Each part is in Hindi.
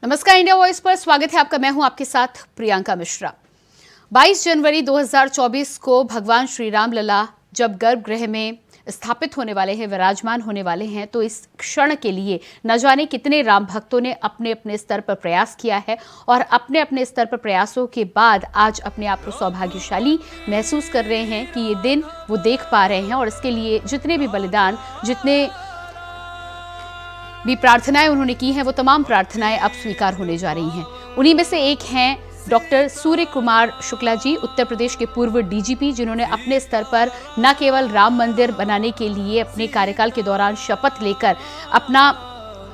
नमस्कार, इंडिया वॉइस पर स्वागत है आपका। मैं हूं आपके साथ प्रियंका मिश्रा। 22 जनवरी 2024 को भगवान श्री राम लला जब गर्भगृह में स्थापित होने वाले हैं, विराजमान होने वाले हैं, तो इस क्षण के लिए न जाने कितने राम भक्तों ने अपने अपने स्तर पर प्रयास किया है और अपने अपने स्तर पर प्रयासों के बाद आज अपने आप को सौभाग्यशाली महसूस कर रहे हैं कि ये दिन वो देख पा रहे हैं। और इसके लिए जितने भी बलिदान, जितने भी प्रार्थनाएं उन्होंने की हैं, वो तमाम प्रार्थनाएं अब स्वीकार होने जा रही हैं। उन्हीं में से एक हैं डॉक्टर सूर्य कुमार शुक्ला जी, उत्तर प्रदेश के पूर्व डीजीपी, जिन्होंने अपने स्तर पर न केवल राम मंदिर बनाने के लिए अपने कार्यकाल के दौरान शपथ लेकर अपना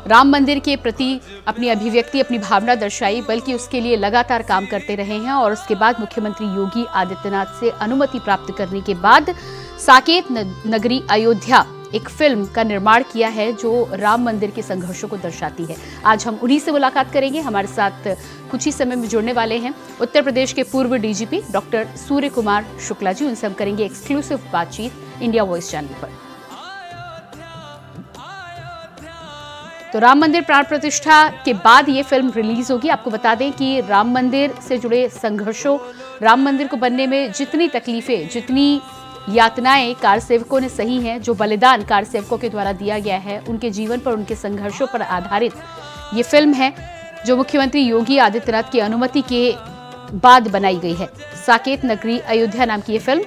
राम मंदिर के प्रति अपनी अभिव्यक्ति, अपनी भावना दर्शाई, बल्कि उसके लिए लगातार काम करते रहे हैं। और उसके बाद मुख्यमंत्री योगी आदित्यनाथ से अनुमति प्राप्त करने के बाद साकेत नगरी अयोध्या एक फिल्म का निर्माण किया है जो राम मंदिर के संघर्षों को दर्शाती है। आज हम उन्हीं से मुलाकात करेंगे। हमारे साथ कुछ ही समय में जुड़ने वाले हैं उत्तर प्रदेश के पूर्व डीजीपी डॉक्टर सूर्य कुमार शुक्ला जी। उनसे हम करेंगे एक्सक्लूसिव बातचीत इंडिया वॉइस चैनल पर। तो राम मंदिर प्राण प्रतिष्ठा के बाद ये फिल्म रिलीज होगी। आपको बता दें कि राम मंदिर से जुड़े संघर्षों, राम मंदिर को बनने में जितनी तकलीफें, जितनी यातनाएं कार सेवकों ने सही हैं, जो बलिदान कार सेवकों के द्वारा दिया गया है, उनके जीवन पर, उनके संघर्षों पर आधारित ये फिल्म है जो मुख्यमंत्री योगी आदित्यनाथ की अनुमति के बाद बनाई गई है। साकेत नगरी अयोध्या नाम की ये फिल्म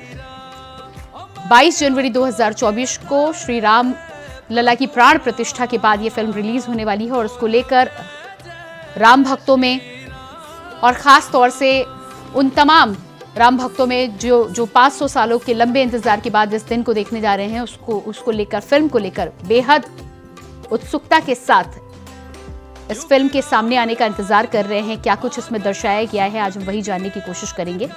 22 जनवरी 2024 को श्री राम लला की प्राण प्रतिष्ठा के बाद ये फिल्म रिलीज होने वाली है। और उसको लेकर राम भक्तों में और खास तौर से उन तमाम राम भक्तों में जो 500 सालों के लंबे इंतजार के बाद इस दिन को देखने जा रहे हैं, उसको लेकर, फिल्म को लेकर बेहद उत्सुकता के साथ इस फिल्म के सामने आने का इंतजार कर रहे हैं। क्या कुछ इसमें दर्शाया गया है, आज हम वही जानने की कोशिश करेंगे।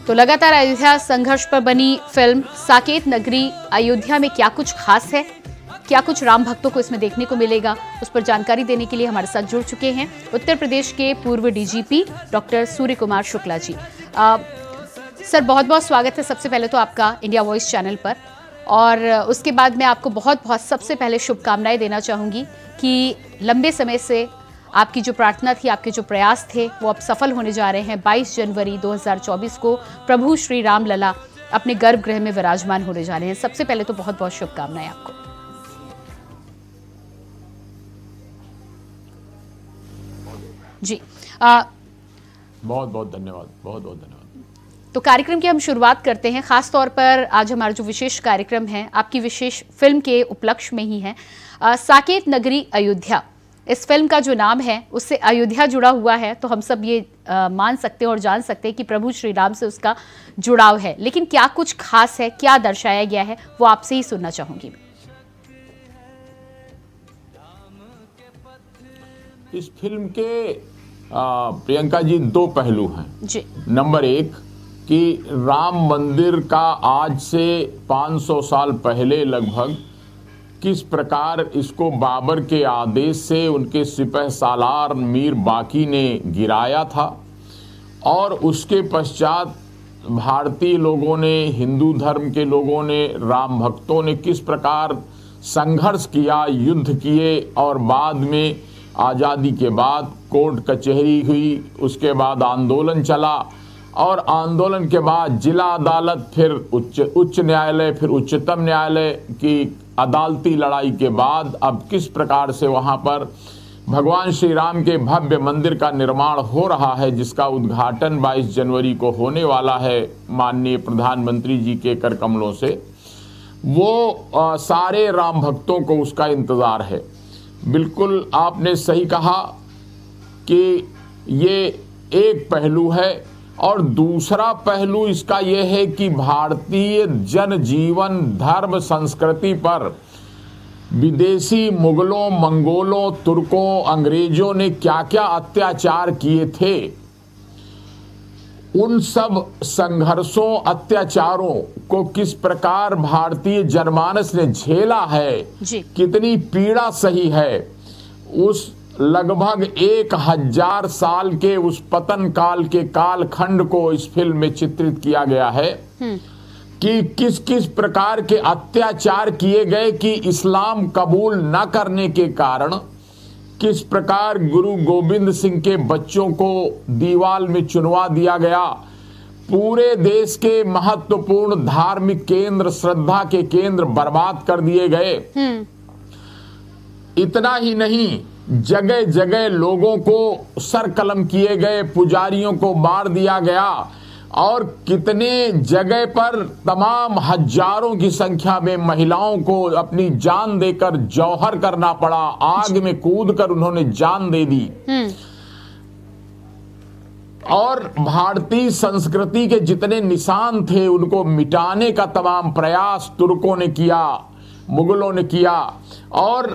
तो लगातार अयोध्या संघर्ष पर बनी फिल्म साकेत नगरी अयोध्या में क्या कुछ खास है, क्या कुछ राम भक्तों को इसमें देखने को मिलेगा, उस पर जानकारी देने के लिए हमारे साथ जुड़ चुके हैं उत्तर प्रदेश के पूर्व DGP doctor Surya Kumar Shukla ji. Sir, बहुत बहुत स्वागत है सबसे पहले तो आपका इंडिया वॉइस चैनल पर। और उसके बाद मैं आपको बहुत बहुत सबसे पहले शुभकामनाएं देना चाहूँगी कि लंबे समय से आपकी जो प्रार्थना थी, आपके जो प्रयास थे, वो अब सफल होने जा रहे हैं। 22 जनवरी 2024 को प्रभु श्री राम लला अपने गर्भगृह में विराजमान होने जा रहे हैं। सबसे पहले तो बहुत बहुत शुभकामनाएं आपको। जी, बहुत बहुत धन्यवाद, बहुत बहुत धन्यवाद। तो कार्यक्रम की हम शुरुआत करते हैं। खास तौर पर आज हमारा जो विशेष कार्यक्रम है आपकी विशेष फिल्म के उपलक्ष्य में ही है। साकेत नगरी अयोध्या, इस फिल्म का जो नाम है उससे अयोध्या जुड़ा हुआ है, तो हम सब ये मान सकते हैं और जान सकते हैं कि प्रभु श्री राम से उसका जुड़ाव है। लेकिन क्या कुछ खास है, क्या दर्शाया गया है, वो आपसे ही सुनना चाहूंगी। इस फिल्म के प्रियंका जी दो पहलू हैं जी। नंबर एक कि राम मंदिर का आज से 500 साल पहले लगभग किस प्रकार इसको बाबर के आदेश से उनके सिपह सालार मीर बाकी ने गिराया था, और उसके पश्चात भारतीय लोगों ने, हिंदू धर्म के लोगों ने, राम भक्तों ने किस प्रकार संघर्ष किया, युद्ध किए, और बाद में आज़ादी के बाद कोर्ट कचहरी हुई, उसके बाद आंदोलन चला, और आंदोलन के बाद जिला अदालत, फिर उच्च न्यायालय, फिर उच्चतम न्यायालय की अदालती लड़ाई के बाद अब किस प्रकार से वहाँ पर भगवान श्री राम के भव्य मंदिर का निर्माण हो रहा है, जिसका उद्घाटन 22 जनवरी को होने वाला है माननीय प्रधानमंत्री जी के कर कमलों से। वो सारे राम भक्तों को उसका इंतज़ार है। बिल्कुल आपने सही कहा कि ये एक पहलू है, और दूसरा पहलू इसका यह है कि भारतीय जनजीवन, धर्म, संस्कृति पर विदेशी मुगलों, मंगोलों, तुर्कों, अंग्रेजों ने क्या क्या अत्याचार किए थे, उन सब संघर्षों, अत्याचारों को किस प्रकार भारतीय जनमानस ने झेला है, कितनी पीड़ा सही है, उस लगभग 1000 साल के उस पतन काल के कालखंड को इस फिल्म में चित्रित किया गया है कि किस किस प्रकार के अत्याचार किए गए, कि इस्लाम कबूल न करने के कारण किस प्रकार गुरु गोविंद सिंह के बच्चों को दीवाल में चुनवा दिया गया, पूरे देश के महत्वपूर्ण धार्मिक केंद्र, श्रद्धा के केंद्र बर्बाद कर दिए गए। इतना ही नहीं, जगह जगह लोगों को सर कलम किए गए, पुजारियों को मार दिया गया और कितने जगह पर तमाम हजारों की संख्या में महिलाओं को अपनी जान देकर जौहर करना पड़ा, आग में कूदकर उन्होंने जान दे दी। और भारतीय संस्कृति के जितने निशान थे उनको मिटाने का तमाम प्रयास तुर्कों ने किया, मुगलों ने किया। और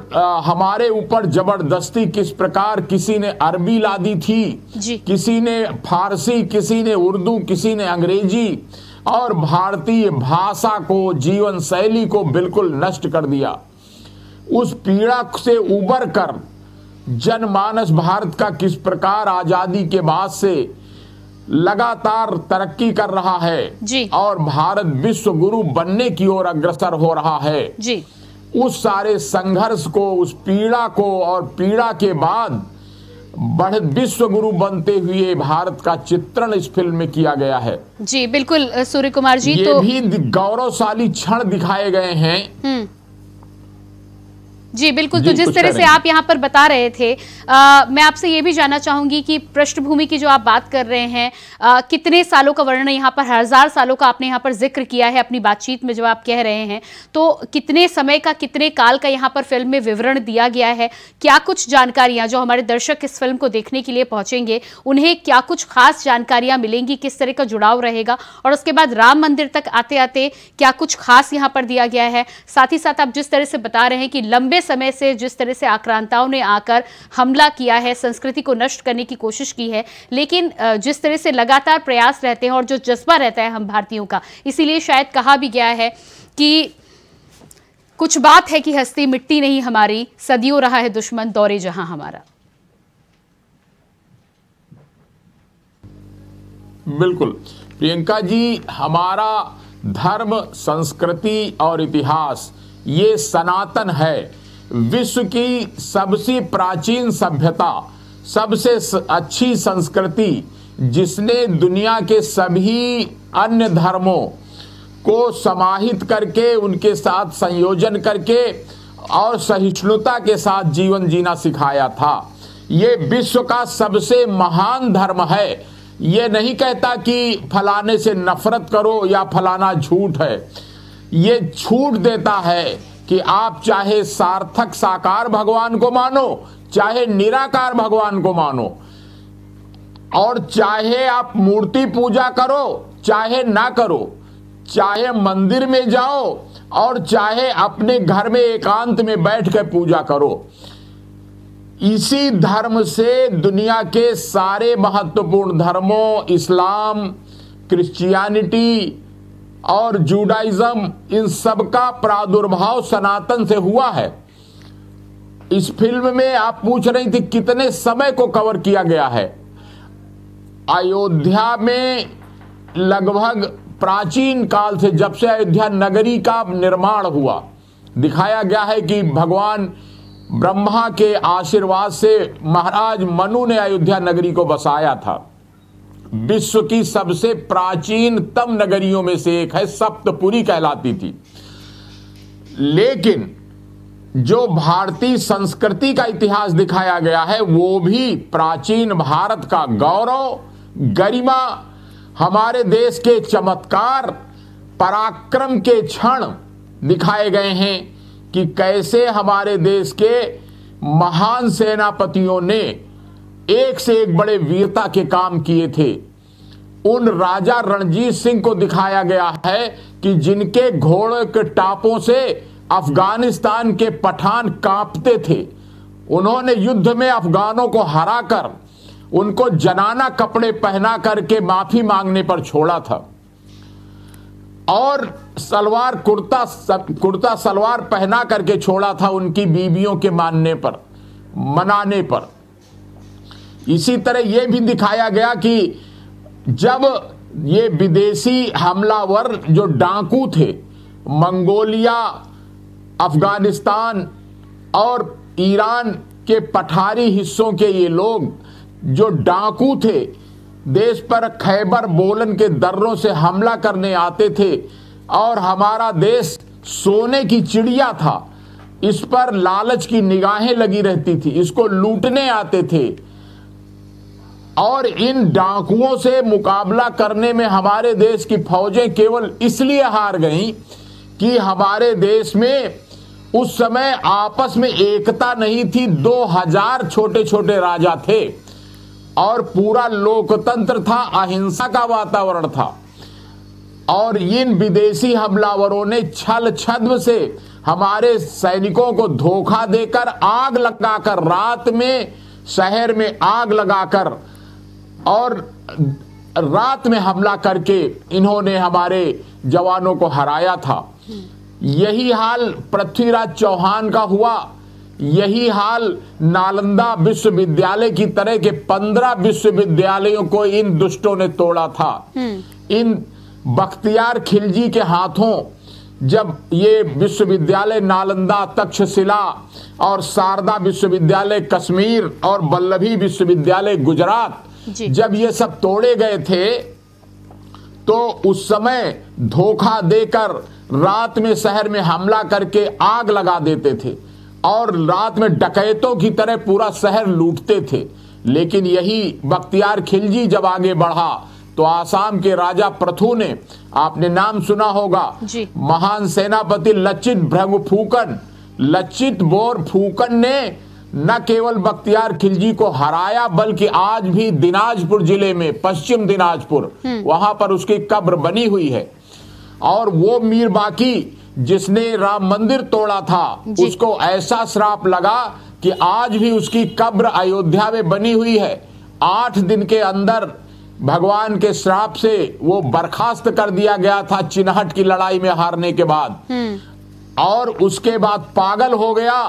हमारे ऊपर जबरदस्ती किस प्रकार किसी ने अरबी ला दी थी, किसी ने फारसी, किसी ने उर्दू, किसी ने अंग्रेजी, और भारतीय भाषा को, जीवन शैली को बिल्कुल नष्ट कर दिया। उस पीड़ा से उबर कर जनमानस भारत का किस प्रकार आजादी के बाद से लगातार तरक्की कर रहा है और भारत विश्व गुरु बनने की ओर अग्रसर हो रहा है जी। उस सारे संघर्ष को, उस पीड़ा को, और पीड़ा के बाद बढ़ विश्व गुरु बनते हुए भारत का चित्रण इस फिल्म में किया गया है। जी बिल्कुल सूर्य कुमार जी, ये तो भी गौरवशाली क्षण दिखाए गए हैं। जी बिल्कुल, तो जिस तरह से आप यहाँ पर बता रहे थे, मैं आपसे ये भी जानना चाहूंगी कि पृष्ठभूमि की जो आप बात कर रहे हैं, कितने सालों का वर्णन यहाँ पर, 1000 सालों का आपने यहाँ पर जिक्र किया है अपनी बातचीत में जो आप कह रहे हैं, तो कितने समय का, कितने काल का यहाँ पर फिल्म में विवरण दिया गया है? क्या कुछ जानकारियां जो हमारे दर्शक इस फिल्म को देखने के लिए पहुंचेंगे उन्हें क्या कुछ खास जानकारियां मिलेंगी, किस तरह का जुड़ाव रहेगा? और उसके बाद राम मंदिर तक आते आते क्या कुछ खास यहाँ पर दिया गया है? साथ ही साथ आप जिस तरह से बता रहे हैं कि लंबे समय से जिस तरह से आक्रांताओं ने आकर हमला किया है, संस्कृति को नष्ट करने की कोशिश की है, लेकिन जिस तरह से लगातार प्रयास रहते हैं और जो जज्बा रहता है हम भारतीयों का, इसीलिए शायद कहा भी गया है कि कुछ बात है कि हस्ती मिट्टी नहीं हमारी, सदियों रहा है दुश्मन दौरे जहां हमारा। बिल्कुल प्रियंका जी, हमारा धर्म, संस्कृति और इतिहास ये सनातन है। विश्व की सबसे प्राचीन सभ्यता, सबसे अच्छी संस्कृति, जिसने दुनिया के सभी अन्य धर्मों को समाहित करके, उनके साथ संयोजन करके और सहिष्णुता के साथ जीवन जीना सिखाया था। ये विश्व का सबसे महान धर्म है। ये नहीं कहता कि फलाने से नफरत करो या फलाना झूठ है। ये छूट देता है कि आप चाहे सार्थक साकार भगवान को मानो, चाहे निराकार भगवान को मानो, और चाहे आप मूर्ति पूजा करो चाहे ना करो, चाहे मंदिर में जाओ और चाहे अपने घर में एकांत में बैठ कर पूजा करो। इसी धर्म से दुनिया के सारे महत्वपूर्ण धर्मों, इस्लाम, क्रिश्चियनिटी और जूडाइज्म, इन सब का प्रादुर्भाव सनातन से हुआ है। इस फिल्म में आप पूछ रही थी कितने समय को कवर किया गया है। अयोध्या में लगभग प्राचीन काल से, जब से अयोध्या नगरी का निर्माण हुआ, दिखाया गया है कि भगवान ब्रह्मा के आशीर्वाद से महाराज मनु ने अयोध्या नगरी को बसाया था। विश्व की सबसे प्राचीनतम नगरियों में से एक है, सप्तपुरी कहलाती थी। लेकिन जो भारतीय संस्कृति का इतिहास दिखाया गया है वो भी प्राचीन भारत का गौरव, गरिमा, हमारे देश के चमत्कार, पराक्रम के क्षण दिखाए गए हैं कि कैसे हमारे देश के महान सेनापतियों ने एक से एक बड़े वीरता के काम किए थे। उन राजा रणजीत सिंह को दिखाया गया है कि जिनके घोड़े के टापों से अफगानिस्तान के पठान कांपते थे। उन्होंने युद्ध में अफगानों को हराकर उनको जनाना कपड़े पहना करके माफी मांगने पर छोड़ा था, और सलवार कुर्ता सलवार पहना करके छोड़ा था उनकी बीवियों के मनाने पर। इसी तरह यह भी दिखाया गया कि जब ये विदेशी हमलावर जो डाकू थे, मंगोलिया, अफगानिस्तान और ईरान के पठारी हिस्सों के ये लोग जो डाकू थे, देश पर खैबर बोलन के दर्रों से हमला करने आते थे और हमारा देश सोने की चिड़िया था, इस पर लालच की निगाहें लगी रहती थी, इसको लूटने आते थे। और इन डाकुओं से मुकाबला करने में हमारे देश की फौजें केवल इसलिए हार गईं कि हमारे देश में उस समय आपस में एकता नहीं थी। 2000 छोटे छोटे राजा थे और पूरा लोकतंत्र था, अहिंसा का वातावरण था। और इन विदेशी हमलावरों ने छल छद्म से हमारे सैनिकों को धोखा देकर, आग लगाकर, रात में शहर में आग लगाकर और रात में हमला करके इन्होंने हमारे जवानों को हराया था। यही हाल पृथ्वीराज चौहान का हुआ, यही हाल नालंदा विश्वविद्यालय की तरह के 15 विश्वविद्यालयों को इन दुष्टों ने तोड़ा था। इन बख्तियार खिलजी के हाथों जब ये विश्वविद्यालय नालंदा, तक्षशिला और शारदा विश्वविद्यालय कश्मीर और वल्लभी विश्वविद्यालय गुजरात, जब ये सब तोड़े गए थे तो उस समय धोखा देकर रात में शहर में हमला करके आग लगा देते थे और रात में डकैतों की तरह पूरा शहर लूटते थे। लेकिन यही बख्तियार खिलजी जब आगे बढ़ा तो आसाम के राजा प्रथु ने, आपने नाम सुना होगा, महान सेनापति लचित ब्रह्मफुकन, लचित बोरफुकन ने न केवल बख्तियार खिलजी को हराया बल्कि आज भी दिनाजपुर जिले में, पश्चिम दिनाजपुर, वहां पर उसकी कब्र बनी हुई है। और वो मीर बाकी जिसने राम मंदिर तोड़ा था, उसको ऐसा श्राप लगा कि आज भी उसकी कब्र अयोध्या में बनी हुई है। 8 दिन के अंदर भगवान के श्राप से वो बर्खास्त कर दिया गया था चिन्हट की लड़ाई में हारने के बाद, और उसके बाद पागल हो गया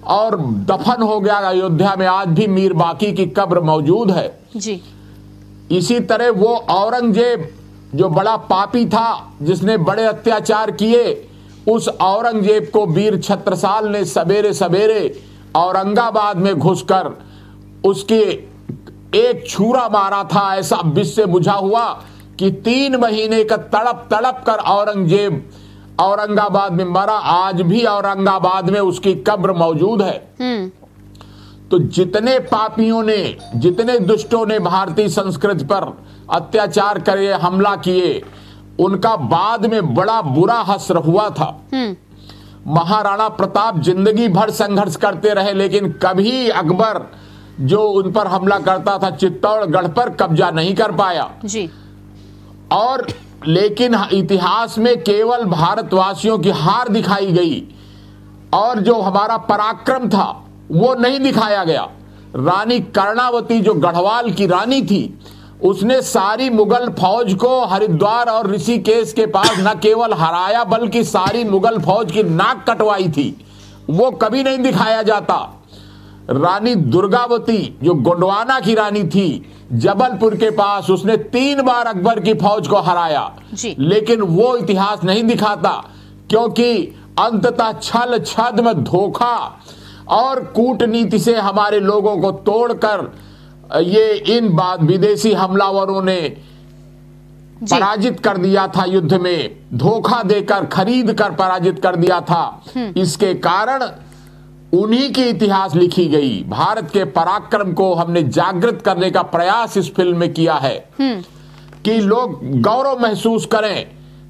और दफन हो गया अयोध्या में। आज भी मीर बाकी की कब्र मौजूद है जी। इसी तरह वो औरंगजेब जो बड़ा पापी था, जिसने बड़े अत्याचार किए, उस औरंगजेब को वीर छत्रसाल ने सवेरे सवेरे औरंगाबाद में घुसकर उसके एक छुरा मारा था। ऐसा विष से बुझा हुआ कि 3 महीने का तड़प तड़प कर औरंगजेब औरंगाबाद में मरा। आज भी औरंगाबाद में उसकी कब्र मौजूद है। तो जितने पापियों ने, जितने दुष्टों ने भारतीय संस्कृति पर अत्याचार करे, हमला किए, उनका बाद में बड़ा बुरा हश्र हुआ था। महाराणा प्रताप जिंदगी भर संघर्ष करते रहे, लेकिन कभी अकबर जो उन पर हमला करता था चित्तौड़गढ़ पर कब्जा नहीं कर पाया जी। और लेकिन इतिहास में केवल भारतवासियों की हार दिखाई गई और जो हमारा पराक्रम था वो नहीं दिखाया गया। रानी कर्णावती जो गढ़वाल की रानी थी, उसने सारी मुगल फौज को हरिद्वार और ऋषिकेश के पास न केवल हराया बल्कि सारी मुगल फौज की नाक कटवाई थी। वो कभी नहीं दिखाया जाता। रानी दुर्गावती जो गोंडवाना की रानी थी, जबलपुर के पास, उसने 3 बार अकबर की फौज को हराया, लेकिन वो इतिहास नहीं दिखाता क्योंकि अंततः छल छद्म, धोखा और कूटनीति से हमारे लोगों को तोड़कर ये इन विदेशी हमलावरों ने पराजित कर दिया था। युद्ध में धोखा देकर, खरीद कर पराजित कर दिया था। इसके कारण उन्हीं की इतिहास लिखी गई। भारत के पराक्रम को हमने जागृत करने का प्रयास इस फिल्म में किया है कि लोग गौरव महसूस करें।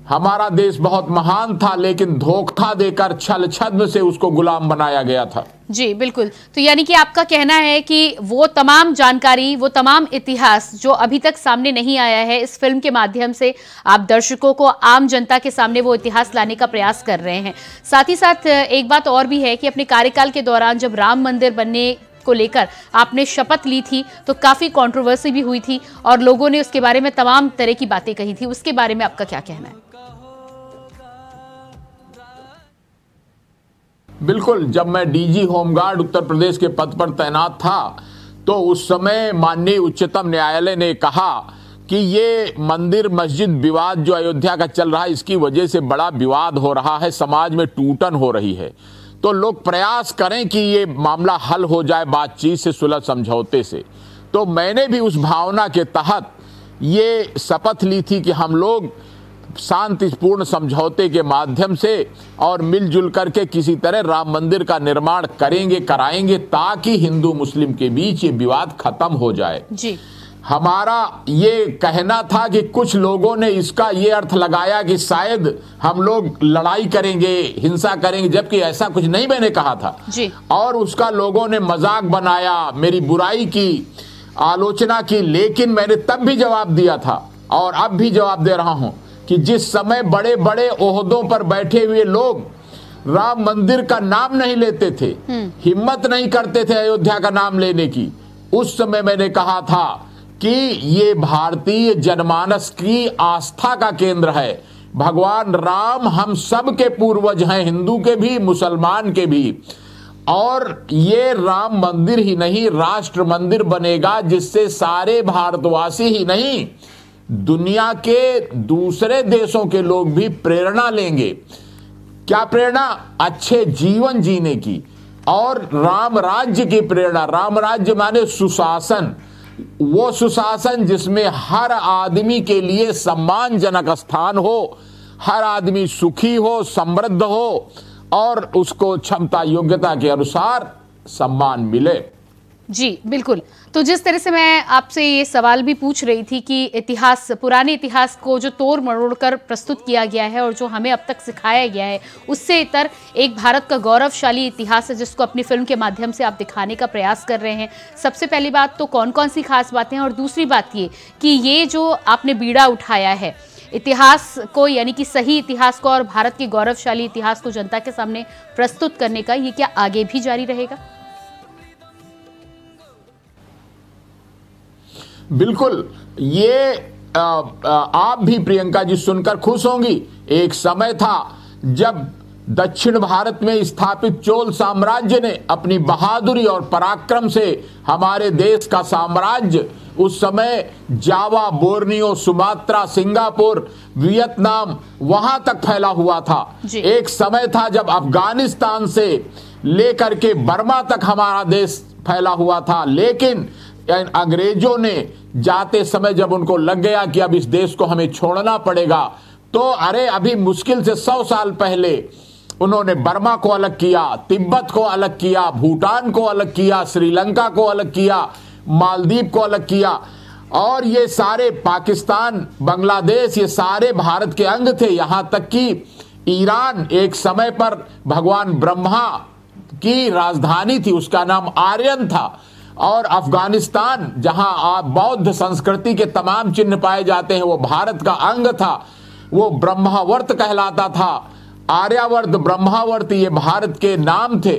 हमारा देश बहुत महान था, लेकिन धोखा देकर, छल छद्म से उसको गुलाम बनाया गया था। जी बिल्कुल। तो यानी कि आपका कहना है कि वो तमाम जानकारी, वो तमाम इतिहास जो अभी तक सामने नहीं आया है, इस फिल्म के माध्यम से आप दर्शकों को, आम जनता के सामने वो इतिहास लाने का प्रयास कर रहे हैं। साथ ही साथ एक बात और भी है कि अपने कार्यकाल के दौरान जब राम मंदिर बनने को लेकर आपने शपथ ली थी तो काफी कंट्रोवर्सी भी हुई थी और लोगों ने उसके बारे में तमाम तरह की बातें कही थी। उसके बारे में आपका क्या कहना है? बिल्कुल, जब मैं डीजी होमगार्ड उत्तर प्रदेश के पद पर तैनात था तो उस समय माननीय उच्चतम न्यायालय ने कहा कि ये मंदिर मस्जिद विवाद जो अयोध्या का चल रहा है, इसकी वजह से बड़ा विवाद हो रहा है, समाज में टूटन हो रही है। तो लोग प्रयास करें कि ये मामला हल हो जाए बातचीत से, सुलह समझौते से। तो मैंने भी उस भावना के तहत ये शपथ ली थी कि हम लोग शांतिपूर्ण समझौते के माध्यम से और मिलजुल करके किसी तरह राम मंदिर का निर्माण करेंगे, कराएंगे, ताकि हिंदू मुस्लिम के बीच ये विवाद खत्म हो जाए जी। हमारा ये कहना था कि कुछ लोगों ने इसका ये अर्थ लगाया कि शायद हम लोग लड़ाई करेंगे, हिंसा करेंगे, जबकि ऐसा कुछ नहीं मैंने कहा था जी। और उसका लोगों ने मजाक बनाया, मेरी बुराई की, आलोचना की। लेकिन मैंने तब भी जवाब दिया था और अब भी जवाब दे रहा हूं कि जिस समय बड़े बड़े ओहदों पर बैठे हुए लोग राम मंदिर का नाम नहीं लेते थे, हिम्मत नहीं करते थे अयोध्या का नाम लेने की, उस समय मैंने कहा था कि ये भारतीय जनमानस की आस्था का केंद्र है। भगवान राम हम सब के पूर्वज हैं, हिंदू के भी, मुसलमान के भी। और ये राम मंदिर ही नहीं, राष्ट्र मंदिर बनेगा, जिससे सारे भारतवासी ही नहीं, दुनिया के दूसरे देशों के लोग भी प्रेरणा लेंगे। क्या प्रेरणा? अच्छे जीवन जीने की और राम राज्य की प्रेरणा। राम राज्य माने सुशासन, वो सुशासन जिसमें हर आदमी के लिए सम्मानजनक स्थान हो, हर आदमी सुखी हो, समृद्ध हो और उसको क्षमता योग्यता के अनुसार सम्मान मिले। जी बिल्कुल। तो जिस तरह से मैं आपसे ये सवाल भी पूछ रही थी कि इतिहास, पुराने इतिहास को जो तोड़ मरोड़ कर प्रस्तुत किया गया है और जो हमें अब तक सिखाया गया है, उससे इतर एक भारत का गौरवशाली इतिहास है जिसको अपनी फिल्म के माध्यम से आप दिखाने का प्रयास कर रहे हैं। सबसे पहली बात तो कौन कौन सी खास बातें हैं, और दूसरी बात ये कि ये जो आपने बीड़ा उठाया है इतिहास को, यानी कि सही इतिहास को और भारत के गौरवशाली इतिहास को जनता के सामने प्रस्तुत करने का, ये क्या आगे भी जारी रहेगा? बिल्कुल। ये आप भी प्रियंका जी सुनकर खुश होंगी। एक समय था जब दक्षिण भारत में स्थापित चोल साम्राज्य ने अपनी बहादुरी और पराक्रम से हमारे देश का साम्राज्य उस समय जावा, बोर्नियो, सुमात्रा, सिंगापुर, वियतनाम वहां तक फैला हुआ था। एक समय था जब अफगानिस्तान से लेकर के बर्मा तक हमारा देश फैला हुआ था। लेकिन अंग्रेजों ने जाते समय जब उनको लग गया कि अब इस देश को हमें छोड़ना पड़ेगा, तो अभी मुश्किल से 100 साल पहले उन्होंने बर्मा को अलग किया, तिब्बत को अलग किया, भूटान को अलग किया, श्रीलंका को अलग किया, मालदीव को अलग किया, और ये सारे पाकिस्तान, बांग्लादेश, ये सारे भारत के अंग थे। यहां तक कि ईरान एक समय पर भगवान ब्रह्मा की राजधानी थी, उसका नाम आर्यन था। और अफगानिस्तान जहां बौद्ध संस्कृति के तमाम चिन्ह पाए जाते हैं, वो भारत का अंग था, वो ब्रह्मावर्त कहलाता था। आर्यावर्त, ब्रह्मावर्त ये भारत के नाम थे।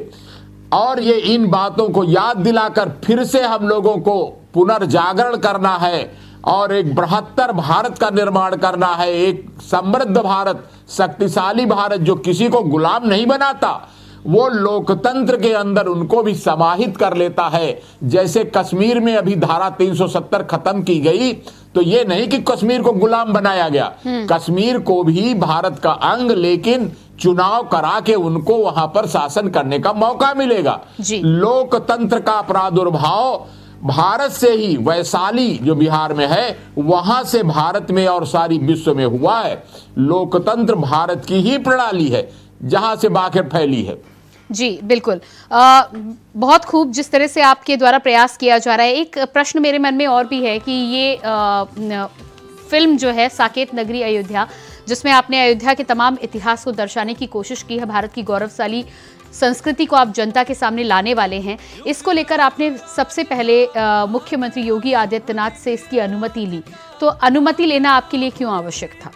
और ये इन बातों को याद दिलाकर फिर से हम लोगों को पुनर्जागरण करना है और एक बृहत्तर भारत का निर्माण करना है, एक समृद्ध भारत, शक्तिशाली भारत जो किसी को गुलाम नहीं बनाता, वो लोकतंत्र के अंदर उनको भी समाहित कर लेता है। जैसे कश्मीर में अभी धारा 370 खत्म की गई, तो ये नहीं कि कश्मीर को गुलाम बनाया गया, कश्मीर को भी भारत का अंग, लेकिन चुनाव करा के उनको वहां पर शासन करने का मौका मिलेगा। लोकतंत्र का प्रादुर्भाव भारत से ही, वैशाली जो बिहार में है वहां से भारत में और सारी विश्व में हुआ है। लोकतंत्र भारत की ही प्रणाली है जहां से बाखिर फैली है। जी बिल्कुल। बहुत खूब जिस तरह से आपके द्वारा प्रयास किया जा रहा है। एक प्रश्न मेरे मन में और भी है कि ये फिल्म जो है साकेत नगरी अयोध्या, जिसमें आपने अयोध्या के तमाम इतिहास को दर्शाने की कोशिश की है, भारत की गौरवशाली संस्कृति को आप जनता के सामने लाने वाले हैं, इसको लेकर आपने सबसे पहले मुख्यमंत्री योगी आदित्यनाथ से इसकी अनुमति ली। तो अनुमति लेना आपके लिए क्यों आवश्यक था?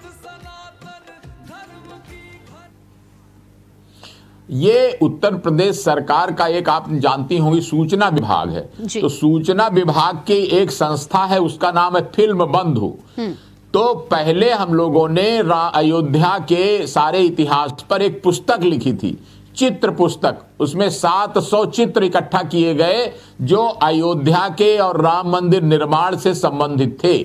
ये उत्तर प्रदेश सरकार का एक, आप जानती होंगी, सूचना विभाग है। तो सूचना विभाग की एक संस्था है, उसका नाम है फिल्म बंधु। तो पहले हम लोगों ने अयोध्या के सारे इतिहास पर एक पुस्तक लिखी थी, चित्र पुस्तक, उसमें 700 चित्र इकट्ठा किए गए जो अयोध्या के और राम मंदिर निर्माण से संबंधित थे।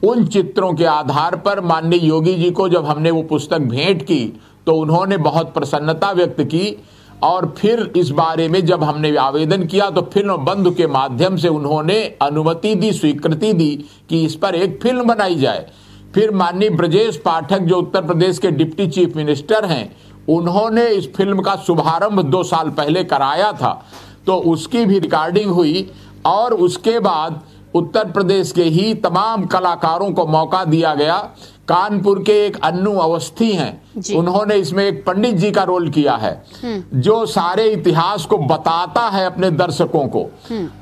उन चित्रों के आधार पर माननीय योगी जी को जब हमने वो पुस्तक भेंट की तो उन्होंने बहुत प्रसन्नता व्यक्त की, और फिर इस बारे में जब हमने आवेदन किया तो फिल्म बंधु के माध्यम से उन्होंने अनुमति दी, स्वीकृति दी कि इस पर एक फिल्म बनाई जाए। फिर माननीय ब्रजेश पाठक जो उत्तर प्रदेश के डिप्टी चीफ मिनिस्टर हैं, उन्होंने इस फिल्म का शुभारंभ 2 साल पहले कराया था, तो उसकी भी रिकॉर्डिंग हुई। और उसके बाद उत्तर प्रदेश के ही तमाम कलाकारों को मौका दिया गया। कानपुर के एक अन्नू अवस्थी हैं, उन्होंने इसमें एक पंडित जी का रोल किया है जो सारे इतिहास को बताता है अपने दर्शकों को।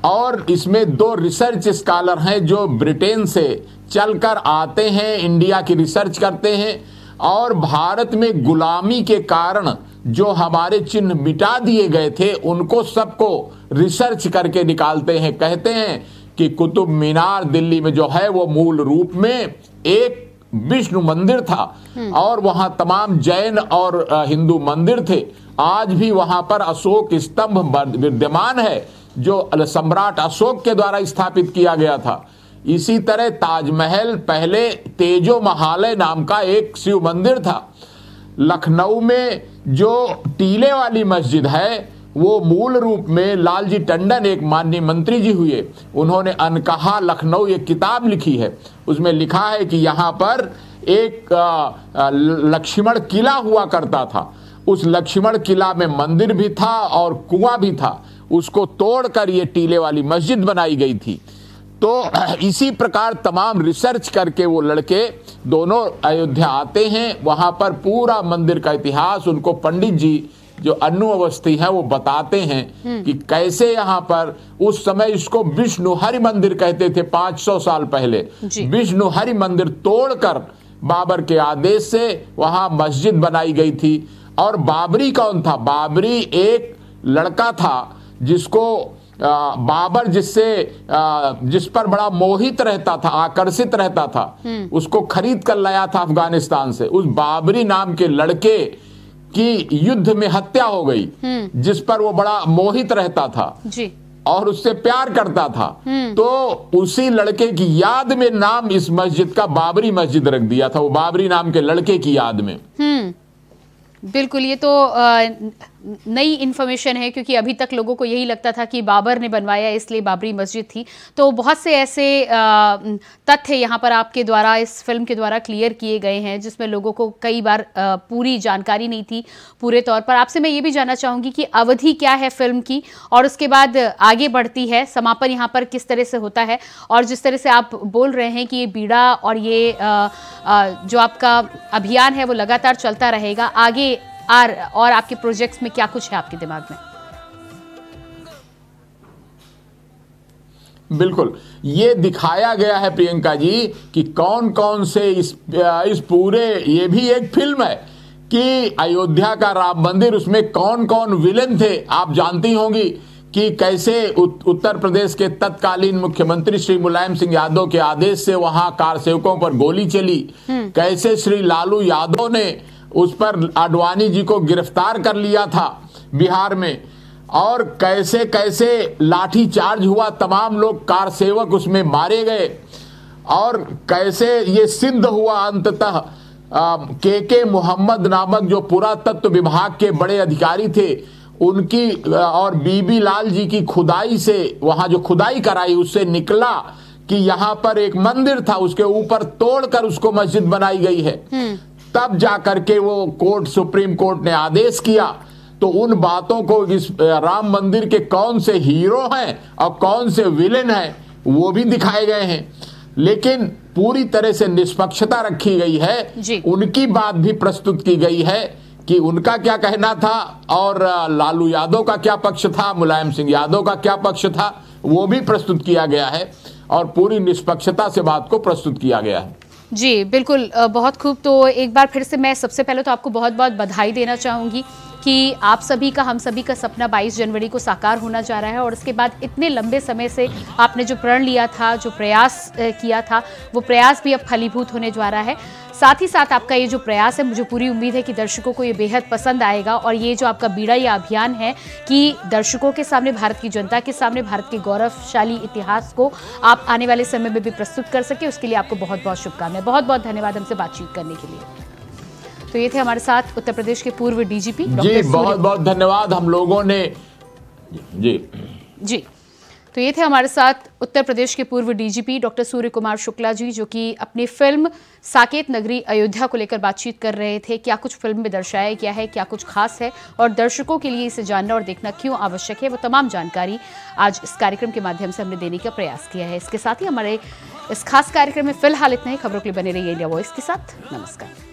और इसमें 2 रिसर्च स्कॉलर हैं जो ब्रिटेन से चलकर आते हैं, इंडिया की रिसर्च करते हैं और भारत में गुलामी के कारण जो हमारे चिन्ह मिटा दिए गए थे उनको सबको रिसर्च करके निकालते हैं। कहते हैं कि कुतुब मीनार दिल्ली में जो है वो मूल रूप में एक विष्णु मंदिर था और वहां तमाम जैन और हिंदू मंदिर थे। आज भी वहां पर अशोक स्तंभ विद्यमान है जो सम्राट अशोक के द्वारा स्थापित किया गया था। इसी तरह ताजमहल पहले तेजो महालय नाम का एक शिव मंदिर था। लखनऊ में जो टीले वाली मस्जिद है वो मूल रूप में लालजी टंडन एक माननीय मंत्री जी हुए, उन्होंने अनकहा लखनऊ एक किताब लिखी है। उसमें लिखा है कि यहाँ पर एक लक्ष्मण किला हुआ करता था। उस लक्ष्मण किला में मंदिर भी था और कुआं भी था, उसको तोड़कर ये टीले वाली मस्जिद बनाई गई थी। तो इसी प्रकार तमाम रिसर्च करके वो लड़के दोनों अयोध्या आते हैं, वहां पर पूरा मंदिर का इतिहास उनको पंडित जी जो अन्नू अवस्थी हैं वो बताते हैं कि कैसे यहाँ पर उस समय इसको विष्णु हरि मंदिर कहते थे 500 साल पहले। विष्णु हरि मंदिर तोड़कर बाबर के आदेश से वहां मस्जिद बनाई गई थी। और बाबरी कौन था? बाबरी एक लड़का था जिसको बाबर जिस पर बड़ा मोहित रहता था, आकर्षित रहता था, उसको खरीद कर लाया था अफगानिस्तान से। उस बाबरी नाम के लड़के की युद्ध में हत्या हो गई, जिस पर वो बड़ा मोहित रहता था जी। और उससे प्यार करता था। तो उसी लड़के की याद में नाम इस मस्जिद का बाबरी मस्जिद रख दिया था, वो बाबरी नाम के लड़के की याद में। बिल्कुल, ये तो नई इन्फॉर्मेशन है क्योंकि अभी तक लोगों को यही लगता था कि बाबर ने बनवाया इसलिए बाबरी मस्जिद थी। तो बहुत से ऐसे तथ्य यहाँ पर आपके द्वारा इस फिल्म के द्वारा क्लियर किए गए हैं जिसमें लोगों को कई बार पूरी जानकारी नहीं थी पूरे तौर पर। आपसे मैं ये भी जानना चाहूँगी कि अवधि क्या है फिल्म की और उसके बाद आगे बढ़ती है, समापन यहाँ पर किस तरह से होता है, और जिस तरह से आप बोल रहे हैं कि ये बीड़ा और ये जो आपका अभियान है वो लगातार चलता रहेगा आगे, और आपके प्रोजेक्ट्स में क्या कुछ है आपके दिमाग में? बिल्कुल, ये दिखाया गया है प्रियंका जी कि कौन कौन से इस पूरे, ये भी एक फिल्म है कि अयोध्या का राम मंदिर, उसमें कौन कौन विलेन थे। आप जानती होंगी कि कैसे उत्तर प्रदेश के तत्कालीन मुख्यमंत्री श्री मुलायम सिंह यादव के आदेश से वहां कार सेवकों पर गोली चली, कैसे श्री लालू यादव ने उस पर आडवाणी जी को गिरफ्तार कर लिया था बिहार में, और कैसे कैसे लाठी चार्ज हुआ, तमाम लोग कार सेवक उसमें मारे गए, और कैसे ये सिद्ध हुआ अंततः के मोहम्मद नामक जो पुरातत्व विभाग के बड़े अधिकारी थे उनकी और बीबी लाल जी की खुदाई से, वहां जो खुदाई कराई उससे निकला कि यहाँ पर एक मंदिर था, उसके ऊपर तोड़कर उसको मस्जिद बनाई गई है। तब जाकर के वो कोर्ट, सुप्रीम कोर्ट ने आदेश किया। तो उन बातों को, इस राम मंदिर के कौन से हीरो हैं और कौन से विलेन हैं वो भी दिखाए गए हैं, लेकिन पूरी तरह से निष्पक्षता रखी गई है। उनकी बात भी प्रस्तुत की गई है कि उनका क्या कहना था और लालू यादव का क्या पक्ष था, मुलायम सिंह यादव का क्या पक्ष था, वो भी प्रस्तुत किया गया है और पूरी निष्पक्षता से बात को प्रस्तुत किया गया है। जी बिल्कुल, बहुत खूब। तो एक बार फिर से मैं सबसे पहले तो आपको बहुत बहुत बधाई देना चाहूँगी कि आप सभी का, हम सभी का सपना 22 जनवरी को साकार होना जा रहा है, और उसके बाद इतने लंबे समय से आपने जो प्रण लिया था, जो प्रयास किया था, वो प्रयास भी अब फलीभूत होने जा रहा है। साथ ही साथ आपका ये जो प्रयास है, मुझे पूरी उम्मीद है कि दर्शकों को ये बेहद पसंद आएगा और ये जो आपका बीड़ा या अभियान है कि दर्शकों के सामने, भारत की जनता के सामने भारत के गौरवशाली इतिहास को आप आने वाले समय में भी प्रस्तुत कर सके, उसके लिए आपको बहुत बहुत शुभकामनाएं। बहुत बहुत धन्यवाद हमसे बातचीत करने के लिए। तो ये थे हमारे साथ उत्तर प्रदेश के पूर्व डीजीपी जी, बहुत बहुत धन्यवाद। हम लोगों ने जी तो ये थे हमारे साथ उत्तर प्रदेश के पूर्व डीजीपी डॉक्टर सूर्य कुमार शुक्ला जी, जो कि अपनी फिल्म साकेत नगरी अयोध्या को लेकर बातचीत कर रहे थे। क्या कुछ फिल्म में दर्शाया गया है, क्या कुछ खास है और दर्शकों के लिए इसे जानना और देखना क्यों आवश्यक है, वो तमाम जानकारी आज इस कार्यक्रम के माध्यम से हमने देने का प्रयास किया है। इसके साथ ही हमारे इस खास कार्यक्रम में फिलहाल इतना ही। खबरों के लिए बने रहिए इंडिया वॉइस के साथ। नमस्कार।